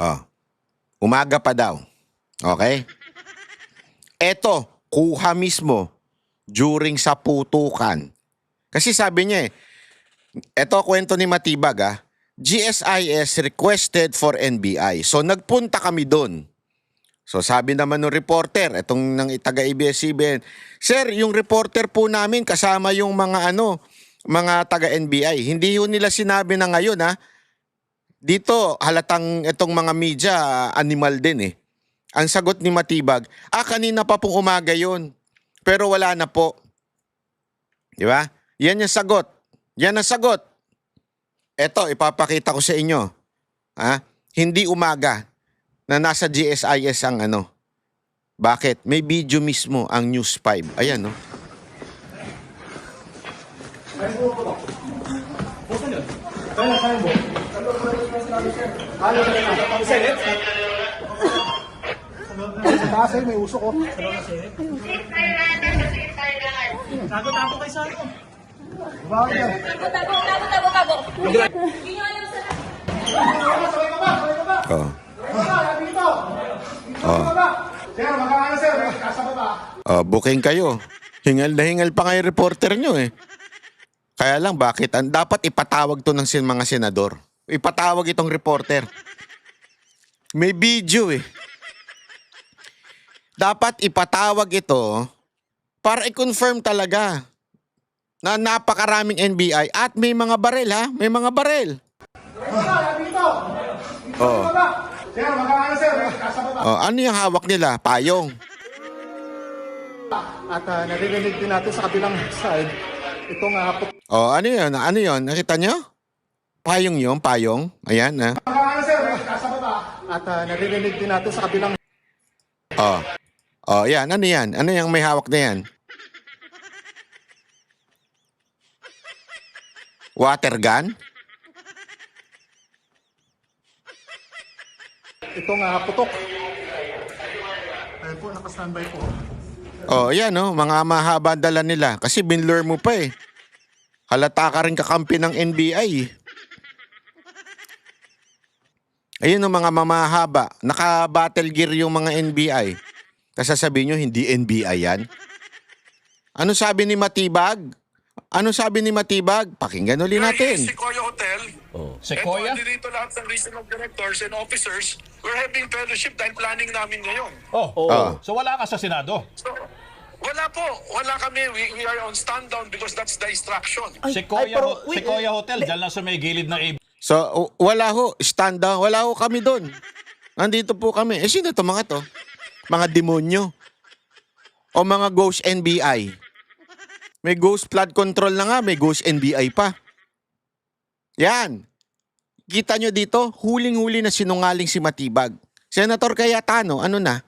Oh, umaga pa daw. Okay? Eto, kuha mismo during sa putukan. Kasi sabi niya eto kwento ni Matibag GSIS requested for NBI. So nagpunta kami doon. So sabi naman ng reporter, etong ng taga-ABS-CBN, Sir, yung reporter po namin kasama yung mga mga taga-NBI. Hindi yun nila sinabi na ngayon Dito halatang itong mga media animal din Ang sagot ni Matibag, kanina pa pong umaga yun. Pero wala na po. Di ba? Yan yung sagot. Yan ang sagot. Eto, ipapakita ko sa inyo. Hindi umaga na nasa GSIS ang Bakit? May video mismo ang News 5. Ayan, no? Kasi may usok ko. Tago-tago kay Saro. Bakit yan? Tago. Hindi nyo alam sa... Oh. Sir, magkakala sir. Kasama ba? Booking kayo. Hingal na hingal pa kayo reporter nyo Kaya lang, bakit? Dapat ipatawag to ng mga senador. Ipatawag itong reporter. May video Dapat ipatawag ito para i-confirm talaga na napakaraming NBI at may mga barel May mga barel. Oh. Sir, magkakala sir. Kasama ba? Ano yung hawak nila? Payong. At naririnig din natin sa kabilang side itong Ano yun? Ano yun? Nakita nyo? Payong yun, payong. Ayan magkakala sir. Kasama ba? At naririnig din natin sa kabilang yan. Ano yan? Ano yung may hawak na yan? Water gun? itong putok. Ayun po, nakastandby po. Yan mga mahaba dala nila. Kasi binlure mo pa Halata ka rin kakampi ng NBI Ayun mga mamahaba. Naka-battle gear yung mga NBI. Kasi sasabihin nyo, hindi NBI yan. Ano sabi ni Matibag? Pakinggan ulit natin. Sequoia Hotel. Sequoia? Ito, dito lahat ng regional directors and officers. We're having fellowship dahil planning namin ngayon. So wala ka sa Senado? So, wala po. Wala kami. We are on stand down because that's the instruction. Sequoia Hotel, dyan lang sa may gilid ng AB. So, wala stand down. Wala kami doon. Nandito po kami. Sino to mga to? Mga demonyo. O mga ghost NBI. May ghost flood control na nga, may ghost NBI pa. Yan. Kita nyo dito, huling-huli na sinungaling si Matibag. Senator Cayetano, ano na?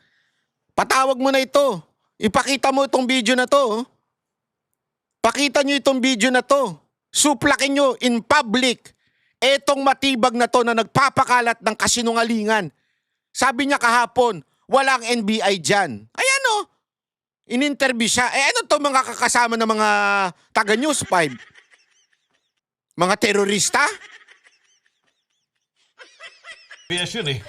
Patawag mo na ito. Ipakita mo itong video na to. Pakita nyo itong video na to. Suplakin nyo in public. Etong Matibag na to na nagpapakalat ng kasinungalingan. Sabi niya kahapon, walang NBI dyan. Ayan in-interview siya. Ano to mga kakasama ng mga taga News 5? Mga terorista? PS yun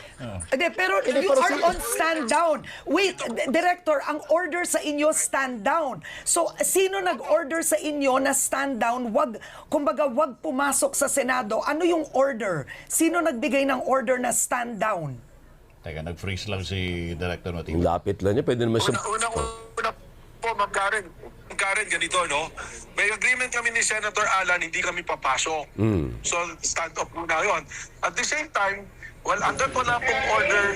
Pero you are on stand down. Wait, Director, ang order sa inyo stand down. So, sino nag-order sa inyo na stand down? Kumbaga, wag pumasok sa Senado. Ano yung order? Sino nagbigay ng order na stand down? Teka, nag-freeze lang si Director Matibag. Yung lapit lang niya, pwede naman siya... Una po, Ma'am Karen, ganito, no? May agreement kami ni Senator Alan, hindi kami papasok. So, stand up muna yun. At the same time, hanggat wala pong order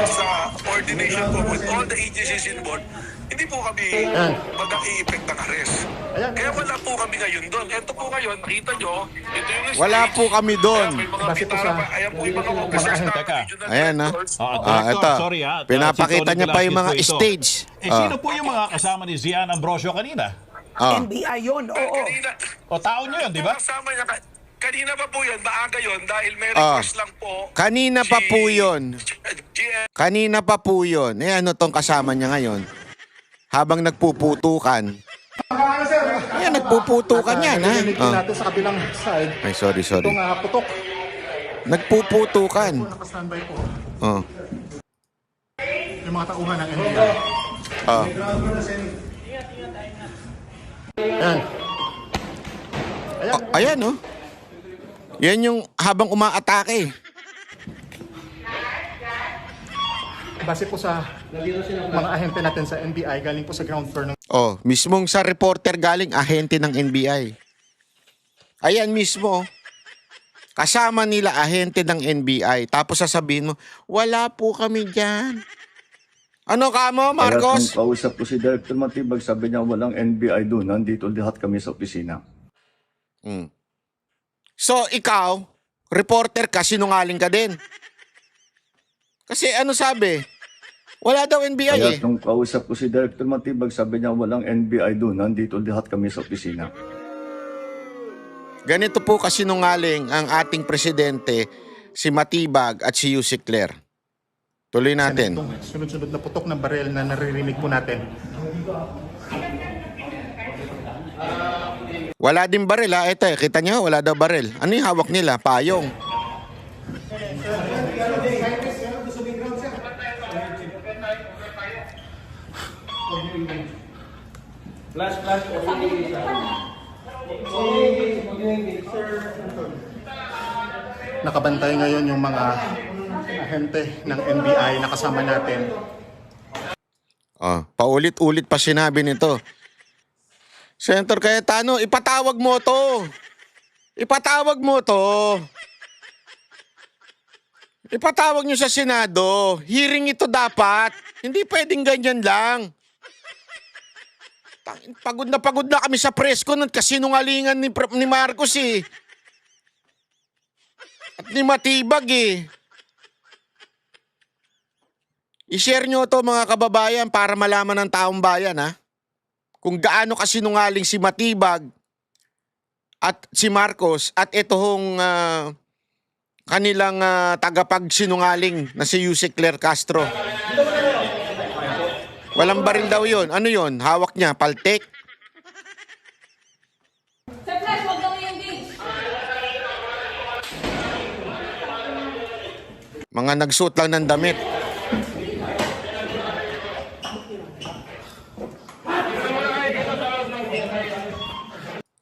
sa coordination po with all the agencies involved, hindi po kami mag-i-effect ng arrest. Kaya wala po kami ngayon doon. Ito po ngayon, nakita nyo, ito yung stage. Wala po kami doon. May mga bitara pa. Ayan po yung mga officers na Teka. regional Ayan directors. Director, ito. sorry Pinapakita niya pa yung mga stage. Sino po yung mga kasama ni Zian Ambrosio kanina? NBI yun, oo. Kanina, Tao nyo yun, di ba? kasama niya, kanina pa po yun, maaga yun, dahil may request lang po. Kanina pa po yun. GM. Kanina pa po yun. Ano tong kasama niya ngayon? Habang nagpuputukan. Ayan, nagpuputukan yan, Naririnig din natin sa kabilang side Ay, sorry. itong putok. Nagpuputukan. Naka-standby po. Oh. Yung mga tauhan ng NBI. Oh. Ayan. Oh, ayan, oh. Yan yung habang umaatake. Base po sa mga ahente natin sa NBI, galing po sa ground floor ng Oh, mismong sa reporter galing ahente ng NBI. Ayan mismo. Kasama nila ahente ng NBI. Tapos sasabihin mo, wala po kami dyan. Ano ka mo, Kaya Marcos? nung kausap ko si Director Matibag, sabi niya walang NBI doon, nandito lahat kami sa opisina. Hmm. So, ikaw, reporter ka, sinungaling ka din. Kasi ano sabi? Wala daw NBI Kaya eh. nung kausap ko si Director Matibag, sabi niya walang NBI doon, nandito lahat kami sa opisina. Ganito po kasinungaling ang ating presidente, si Matibag at si Yusek Claire. Tuloy natin. itong sunod-sunod na putok ng barel na naririnig po natin. Wala din baril ha. Ito eh, kita nyo, wala daw baril. Ano yung hawak nila? Payong. Nakabantay ngayon yung mga ahente ng NBI na kasama natin. Oh, paulit-ulit pa sinabi nito. Senator Cayetano, ipatawag mo to. Ipatawag mo to. Ipatawag nyo sa Senado. Hearing ito dapat. Hindi pwedeng ganyan lang. Pagod na kami sa presko ng kasinungalingan ni Marcos eh. At ni Matibag eh. I-share nyo to mga kababayan para malaman ng taong bayan ha. Kung gaano kasinungaling si Matibag at si Marcos at itong kanilang tagapagsinungaling na si Yusek Claire Castro. Walang baril daw yun. Ano yun? Hawak niya? Paltek? Sir Flash, huwag daw i-engage. Mga nagsuot lang ng damit.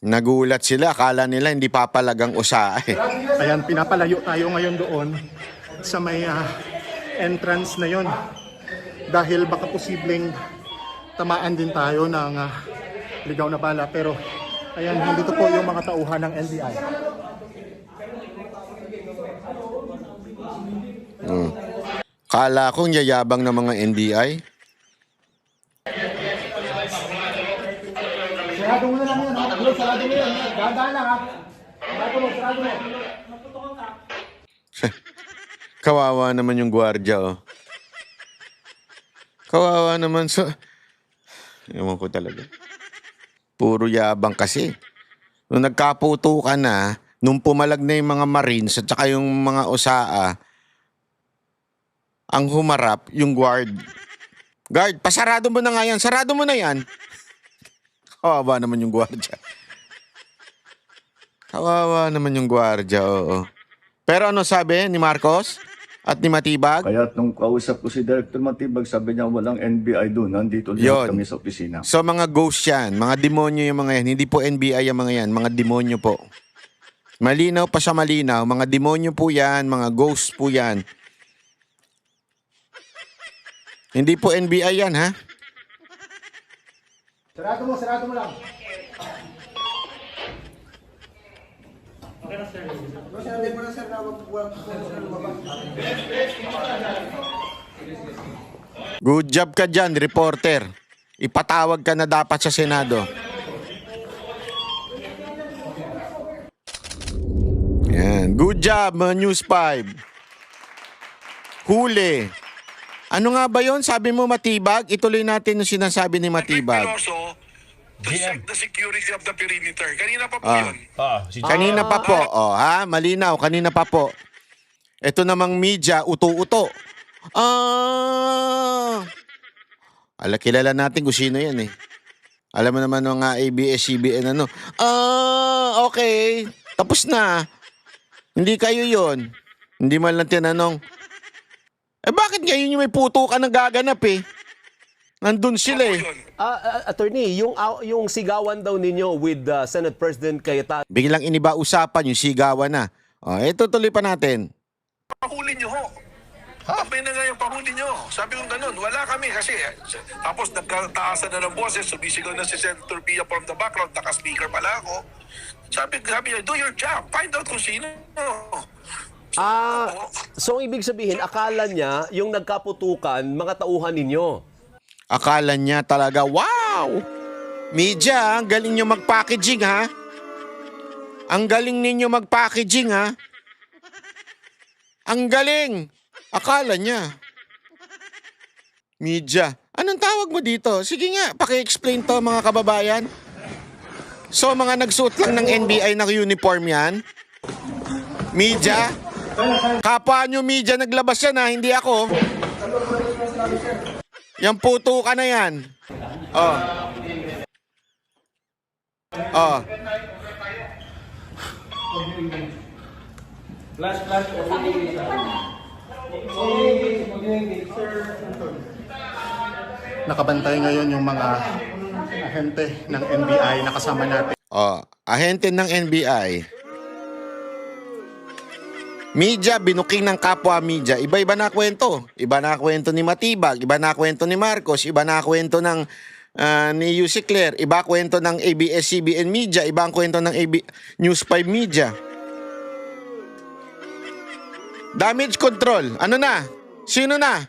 Nagulat sila. Akala nila hindi papalagang usahay. Ayan, pinapalayo tayo ngayon doon sa may entrance na yon. Dahil baka posibleng tamaan din tayo ng ligaw na bala. Pero ayan, dito po yung mga tauhan ng NBI. Kala kong yayabang ng mga NBI. Sarado mo na lang yun, ha? Sarado mo yun. Gandaan lang, ha? Sarado mo. Kawawa naman yung gwardiya, oh. Kawawa naman sa... Ewan ko talaga. Puro yabang kasi. Nung nagkaputo ka na, nung pumalag na yung mga Marines at saka yung mga OSAA, ang humarap yung guard. Guard, pasarado mo na nga yan. Sarado mo na yan. Kawawa naman yung gwardiya. Kawawa naman yung gwardiya, oo. Pero ano sabi ni Marcos at ni Matibag? Kaya nung kausap ko si Director Matibag, sabi niya walang NBI doon, nandito Yun. lahat kami sa opisina. So mga ghost yan, mga demonyo yung mga yan. Hindi po NBI yung mga yan, mga demonyo po. Malinaw pa sa malinaw, mga demonyo po yan, mga ghost po yan. Hindi po NBI yan, ha? Sarado mo lang. Good job ka dyan, reporter. Ipatawag ka na dapat sa Senado. Yan. Good job, News 5. Huli. Ano nga ba yon? Sabi mo Matibag? Ituloy natin yung sinasabi ni Matibag. And also, to check the security of the perimeter. Kanina pa po yun. Kanina pa po. Oh, ha? Malinaw. Kanina pa po. Ito namang media, uto-uto. Kilala natin kung sino yan eh. Alam mo naman ng ABS-CBN ano. Okay. Tapos na. Hindi kayo yon. Hindi man lang tinanong. Eh bakit ngayon yung may putukan na gaganap eh? Nandun sila eh. Yun. Attorney, yung sigawan daw ninyo with Senate President Cayetano Biglang iniba usapan yung sigawan na. O, ito tuloy pa natin. Pahuli nyo ho. Tapay na nga yung pahuli nyo. Sabi ko ganun, wala kami kasi. Tapos nagkataasan na ng boses, sumisigaw na si Senator Pia from the background, naka-speaker pala ako. Sabi niya, do your job, find out kung sino. So ang ibig sabihin, akala niya yung nagkaputukan, mga tauhan ninyo. Akala niya talaga, wow! Media, ang galing nyo mag-packaging ha? Ang galing ninyo mag-packaging ha? Ang galing! Akala niya. Media, anong tawag mo dito? Sige nga, paki-explain to mga kababayan. So mga nagsuot lang ng NBI na uniform yan? Media? Kapwa nyo media naglabas yan ha, hindi ako. Yang puto ka na yan. Oh. Oh. Nakabantay ngayon yung mga ahente ng NBI na kasama natin. Oh, ahente ng NBI. Media, binuking ng kapwa media. Iba-iba na kwento. Iba na kwento ni Matibag, iba na kwento ni Marcos, iba na kwento ng ni Yussi Claire, iba kwento ng ABS-CBN Media, iba ang kwento ng News 5 Media. Damage control. Ano na? Sino na?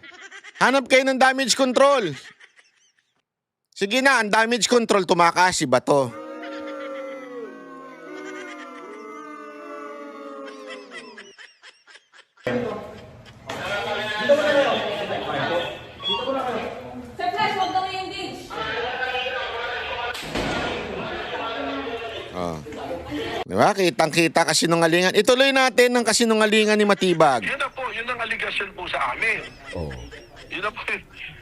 Hanap kayo ng damage control. Sige na, ang damage control tumakas si Bato. Sir Flash, huwag kang i-engage. Diba? Kitang-kita kasinungalingan. Ituloy natin ng kasinungalingan ni Matibag. Yun na po, yun ang allegation po sa amin. Yun na po.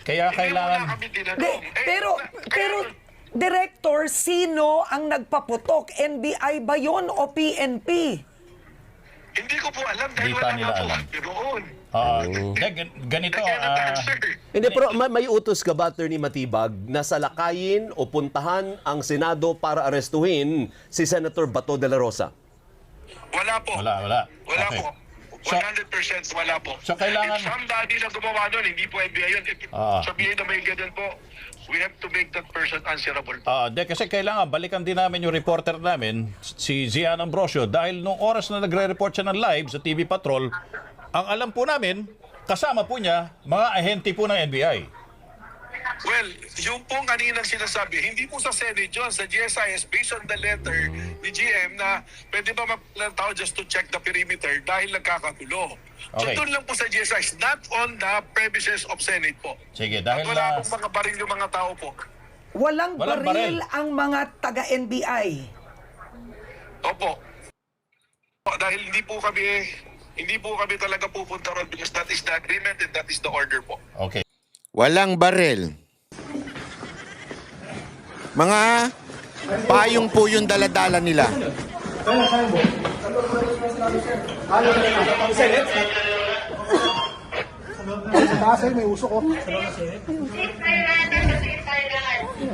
Kaya kailangan- Hindi mo na kami tinanong. Pero, Director, sino ang nagpaputok? NBI ba yun o PNP? Hindi ko po alam dahil Hindi pa wala nila nga po alam. kami roon. Ganito, I cannot answer. Hindi, pero may utos ka ba, Attorney Matibag, na salakayin o puntahan ang Senado para arestuhin si Senator Bato de la Rosa? Wala po. wala. Wala Okay. po. So- 100% wala po. So, kailangan- If somebody na gumawa nun, hindi po NBI yun. If sabihin na may ganun po, we have to make that person answerable. Kasi kailangan balikan din namin yung reporter namin, si Zian Ambrosio, dahil nung oras na nagre-report siya ng live sa TV Patrol, ang alam po namin, kasama po niya, mga ahente po ng NBI. Well, yung pong kaninang sinasabi, hindi po sa Senate yun, sa GSIS, based on the letter ni GM na pwede ba magpalang tao just to check the perimeter dahil nagkakagulo. So Okay. doon lang po sa GSIS, not on the premises of Senate po. Sige, At dahil wala na... pong mga baril yung mga tao po. Walang Walang baril baril. ang mga taga-NBI. Opo. Dahil hindi po kami talaga pupunta ron because that is the agreement and that is the order po. Okay. Walang barel. Mga payong po yung daladala nila.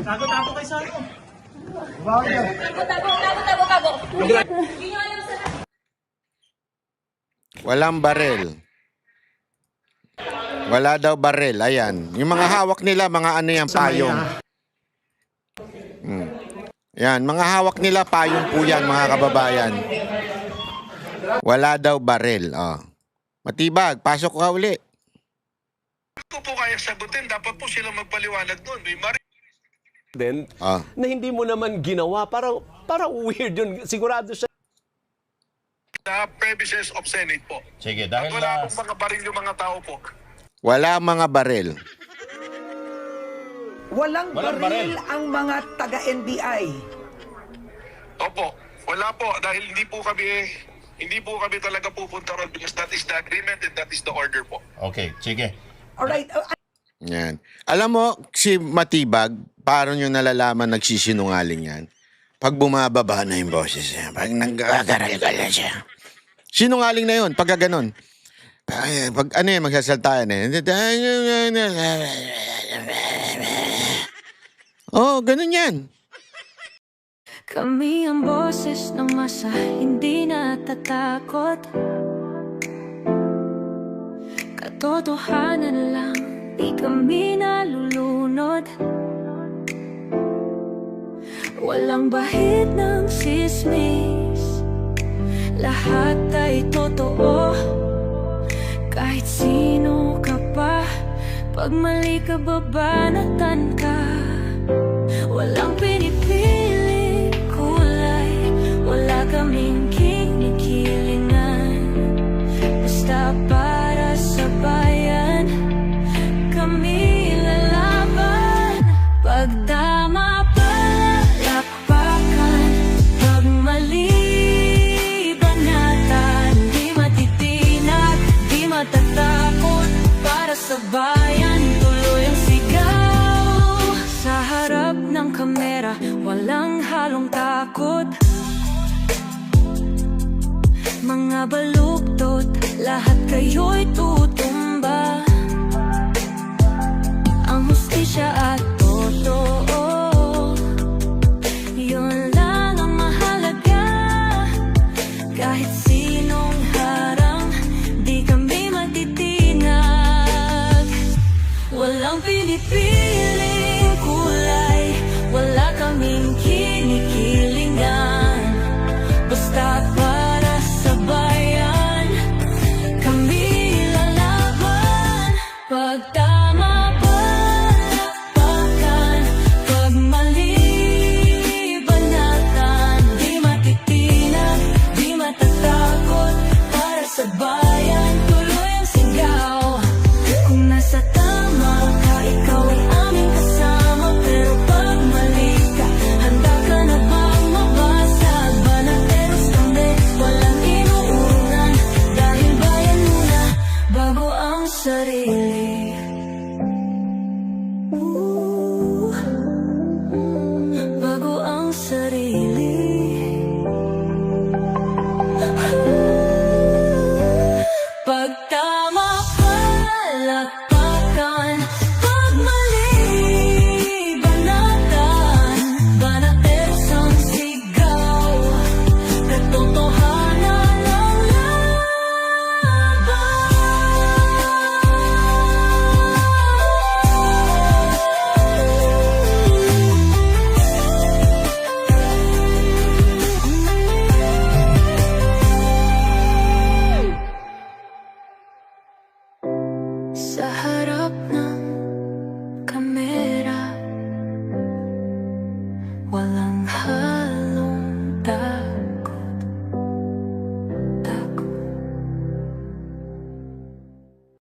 Tago. Hindi nyo alam sa Walang barel. Wala daw barel. Ayan. Yung mga hawak nila, mga ano yan, payong. Yan, mga hawak nila, payong po yan, mga kababayan. Wala daw barel. Oh. Matibag, pasok ka uli. Hindi ko po kaya sagutin, dapat po sila magpaliwanag doon. May Then, Ah. na hindi mo naman ginawa, parang weird yun. Sigurado siya. na premises of Senate po. Sige, At dahil wala na... pong mga baril yung mga tao po. Wala mga barel. Walang Walang baril baril. ang mga taga-NBI. Opo, wala po dahil hindi po kami talaga pupunta ron because that is the agreement and that is the order po. Okay, sige. Alright, Yan. Alam mo, si Matibag, paano nyo nalalaman nagsisinungaling yan? Pag bumababa na yung boses niya, pag nag-aaral siya. Sinungaling na yun, pagka ganon. Pag ano yan, magsasalta yan eh. Oh, ganun yan. Kami ang boses ng masa, hindi natatakot. Katotohanan lang, di kami nalulunod. Walang bahid ng sismis, lahat ay totoo. Kahit sino ka pa, pag mali ka babanatan ka. Walang pinipili kulay, wala kaming kinikilingan. Basta para sa bayan, kami lalaban. Pag tama palakpakan, pag mali banatan. Di matitinag, di matatakot, para sa bayan tuloy ang sigaw. Sa harap ng kamera, walang halong takot. Mga baluktot, lahat kayo'y tutumba. Ang hustisya at totoo, yun lang ang mahalaga. Kahit sinong harang, di kami matitinag. Walang pinipiling kulay, wala kaming kinikilingan. Basta para sa bayan, kami lalaban. Pag tama palakpakan, pag mali banatan. Di matitinag, di matatakot, para sa bayan tuloy ang sigaw. Kung nasa tama ka, ikaw ay aming kasama. Pero pag mali ka, handa ka na bang mabasag? Banateros kami, walang inuunan. Dahil bayan muna, bago ang sarili. Bago ang sarili. Pag tama palakpakan, pag mali banatan. Banateros ang sigaw, katotohanan ang sa harap ng kamera, walang